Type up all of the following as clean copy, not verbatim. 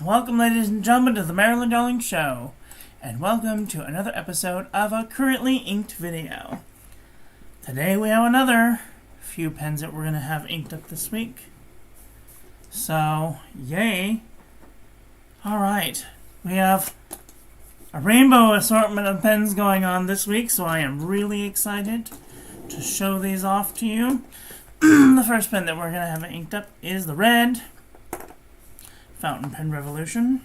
Welcome, ladies and gentlemen, to the Marilyn Darling Show, and welcome to another episode of a currently inked video. Today we have another few pens that we're going to have inked up this week. So, yay! Alright, we have a rainbow assortment of pens going on this week, so I am really excited to show these off to you. The first pen that we're going to have inked up is the red Fountain Pen Revolution.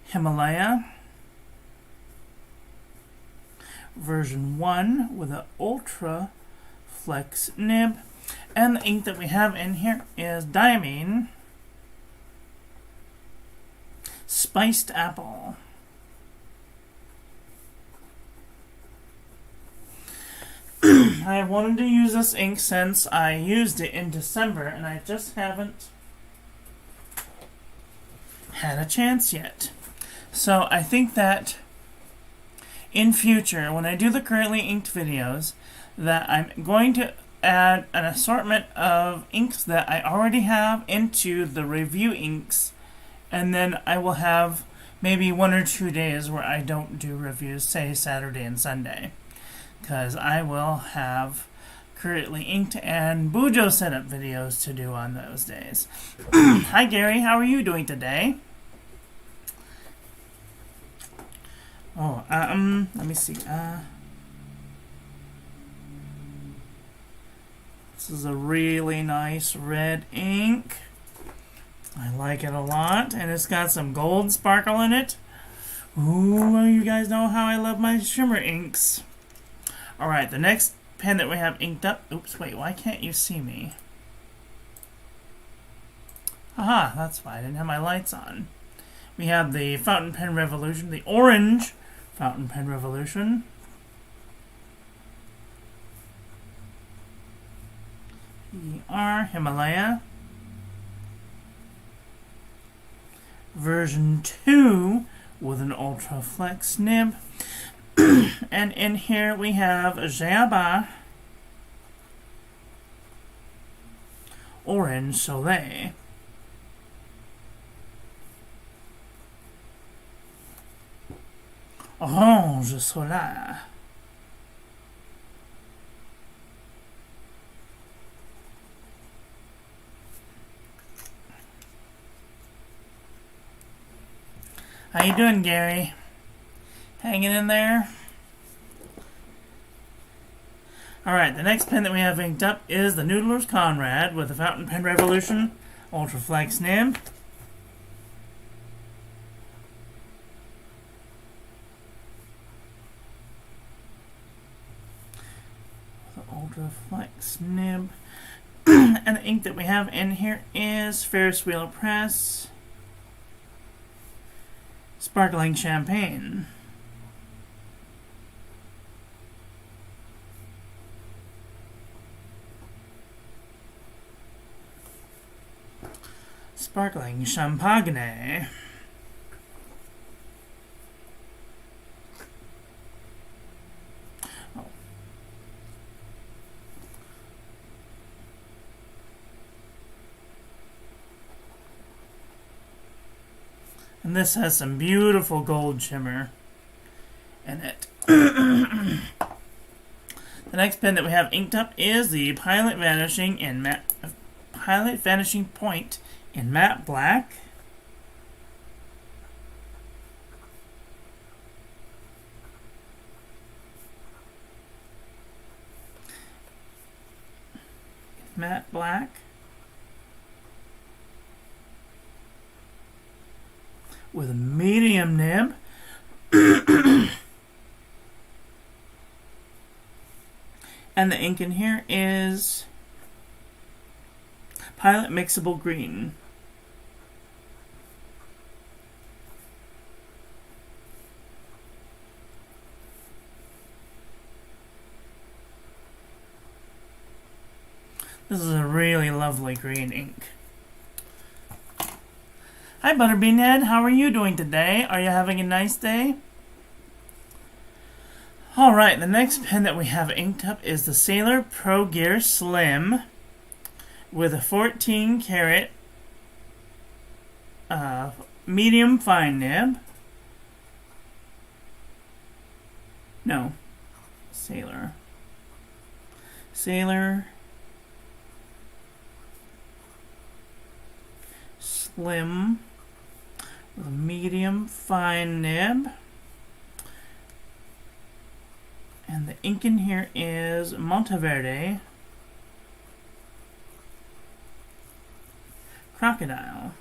Himalaya. Version 1 with an Ultra Flex nib. And the ink that we have in here is Diamine Spiced Apple. I have wanted to use this ink since I used it in December, and I just haven't had a chance yet. So I think that in future, when I do the currently inked videos, that I'm going to add an assortment of inks that I already have into the review inks, and then I will have maybe 1 or 2 days where I don't do reviews, say Saturday and Sunday. Because I will have currently inked and Bujo setup videos to do on those days. Hi Gary, how are you doing today? Let me see. This is a really nice red ink. I like it a lot, and it's got some gold sparkle in it. Ooh, you guys know how I love my shimmer inks. Alright, the next pen that we have inked up... Oops, wait, why can't you see me? Aha, that's why I didn't have my lights on. We have the Fountain Pen Revolution, the orange Fountain Pen Revolution. Himalaya. Version 2 with an Ultra Flex nib. And in here we have Jayaba Orange Soleil. Orange Soleil. How you doing, Gary? Hanging in there? Alright, the next pen that we have inked up is the Noodler's Conrad with the Fountain Pen Revolution Ultra Flex nib. The Ultra Flex nib. And the ink that we have in here is Ferris Wheel Press Sparkling Champagne. Sparkling Champagne. Oh. And this has some beautiful gold shimmer in it. The next pen that we have inked up is the Pilot Vanishing Point in matte black. Matte black. With a medium nib. And the ink in here is Pilot Mixable Green. This is a really lovely green ink. Hi Butterbean Head, how are you doing today? Are you having a nice day? Alright, the next pen that we have inked up is the Sailor Pro Gear Slim with a 14 karat medium fine nib. No, Sailor. Slim with a medium fine nib. And the ink in here is Monteverde Crocodile.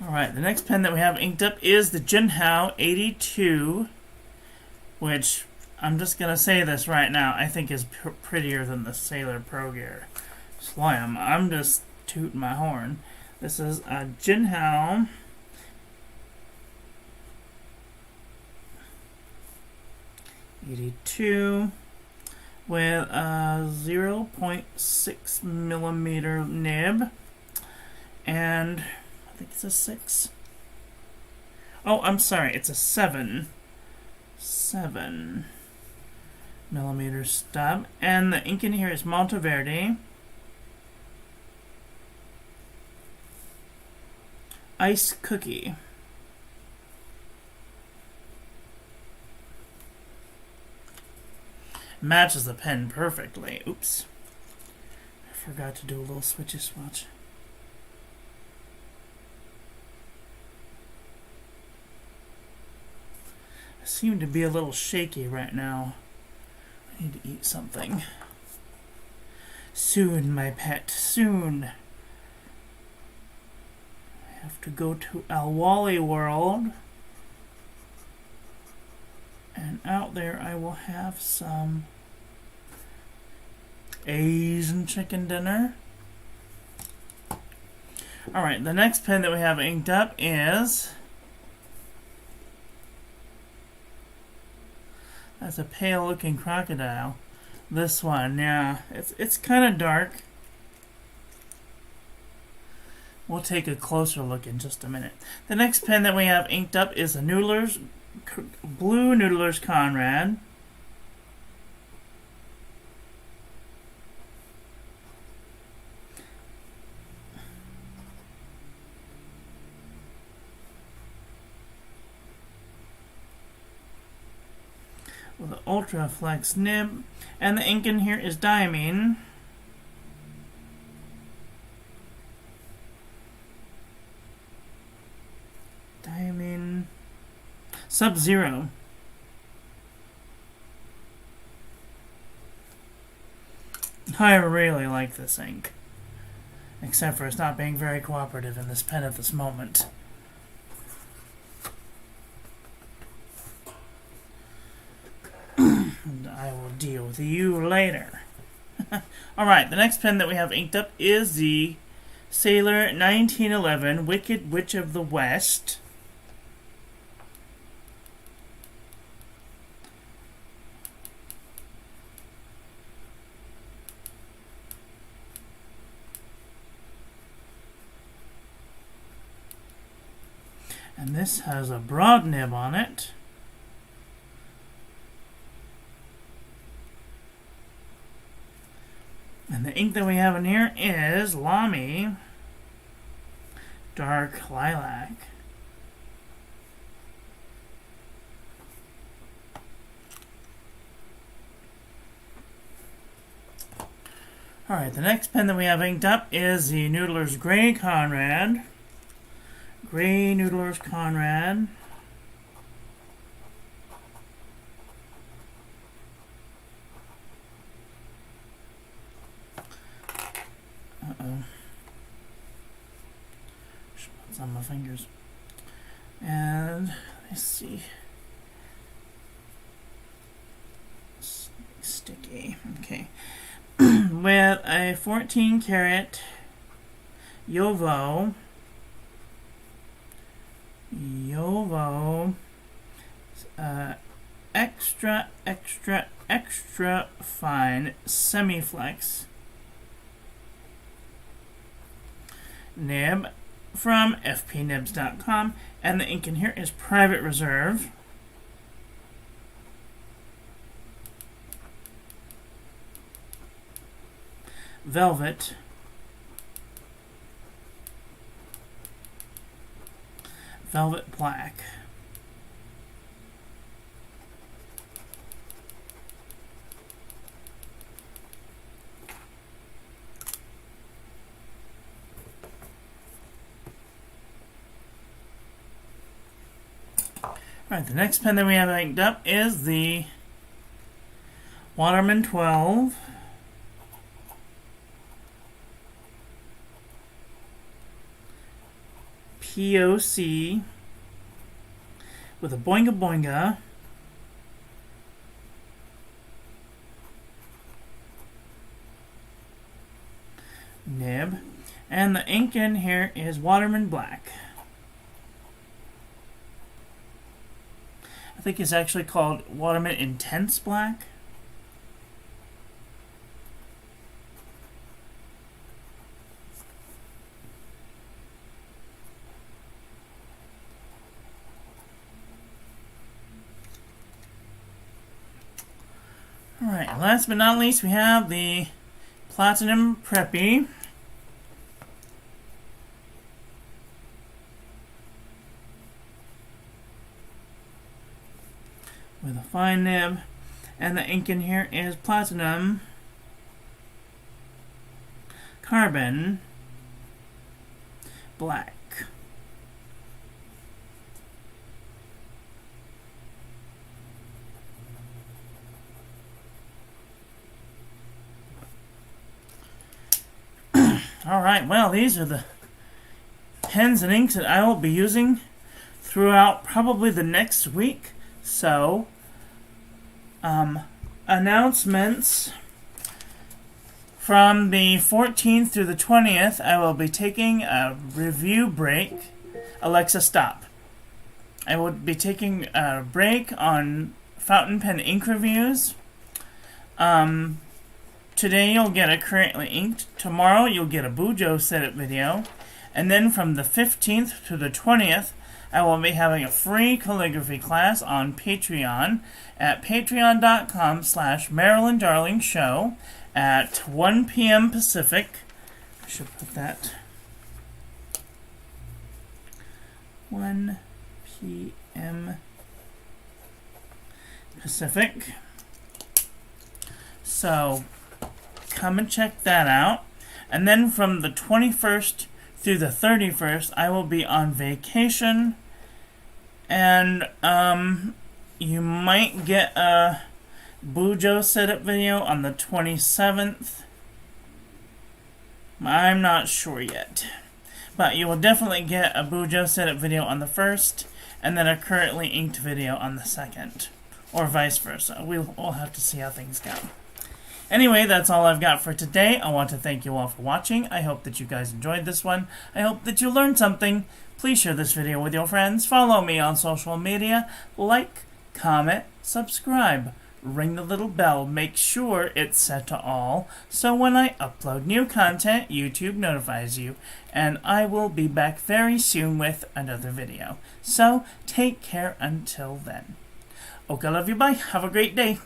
Alright, the next pen that we have inked up is the Jinhao 82, which I'm just going to say this right now, I think is prettier than the Sailor Pro Gear Slam. I'm just tooting my horn. This is a Jinhao 82 with a 0.6 millimeter nib, and I think it's a 6. Oh, I'm sorry, it's a 7 millimeter stub, and the ink in here is Monteverde Ice Cookie. Matches the pen perfectly. Oops. I forgot to do a little switchy swatch. I seem to be a little shaky right now. I need to eat something. Soon, my pet, soon. I have to go to Al Wally World. And out there I will have some Asian chicken dinner. Alright, the next pen that we have inked up is... That's a pale looking crocodile. This one, yeah, it's kind of dark. We'll take a closer look in just a minute. The next pen that we have inked up is a Noodler's Blue Noodler's Conrad. With an Ultra Flex nib, and the ink in here is Diamine. Sub-Zero. I really like this ink, except for it's not being very cooperative in this pen at this moment. And I will deal with you later. Alright, the next pen that we have inked up is the Sailor 1911 Wicked Witch of the West. And this has a broad nib on it. And the ink that we have in here is Lamy Dark Lilac. Alright, the next pen that we have inked up is the Noodler's Gray Conrad. Gray Noodler's Conrad. Uh-oh. It's on my fingers. And let's see. Sticky. Okay. With a 14 karat Jowo extra fine semi-flex nib from fpnibs.com, and the ink in here is Private Reserve. Velvet. Velvet Black. Alright, the next pen that we have inked up is the Waterman 12. POC with a Boinga Boinga nib, and the ink in here is Waterman Black. I think it's actually called Waterman Intense Black. Alright, last but not least, we have the Platinum Preppy. With a fine nib, and the ink in here is Platinum Carbon Black. Alright, well, these are the pens and inks that I will be using throughout probably the next week. So, announcements from the 14th through the 20th, I will be taking a review break. Alexa, stop. I will be taking a break on fountain pen ink reviews. Today you'll get a Currently Inked. Tomorrow you'll get a Bujo setup video. And then from the 15th to the 20th, I will be having a free calligraphy class on Patreon at patreon.com/MarilynDarlingShow at 1 p.m. Pacific. I should put that 1 p.m. Pacific. So come and check that out. And then from the 21st through the 31st, I will be on vacation, and you might get a Bujo setup video on the 27th. I'm not sure yet, but you will definitely get a Bujo setup video on the 1st, and then a Currently Inked video on the 2nd, or vice versa. We'll have to see how things go. Anyway, that's all I've got for today. I want to thank you all for watching. I hope that you guys enjoyed this one. I hope that you learned something. Please share this video with your friends. Follow me on social media. Like, comment, subscribe. Ring the little bell. Make sure it's set to all, so when I upload new content, YouTube notifies you. And I will be back very soon with another video. So, take care until then. Okay, love you, bye. Have a great day.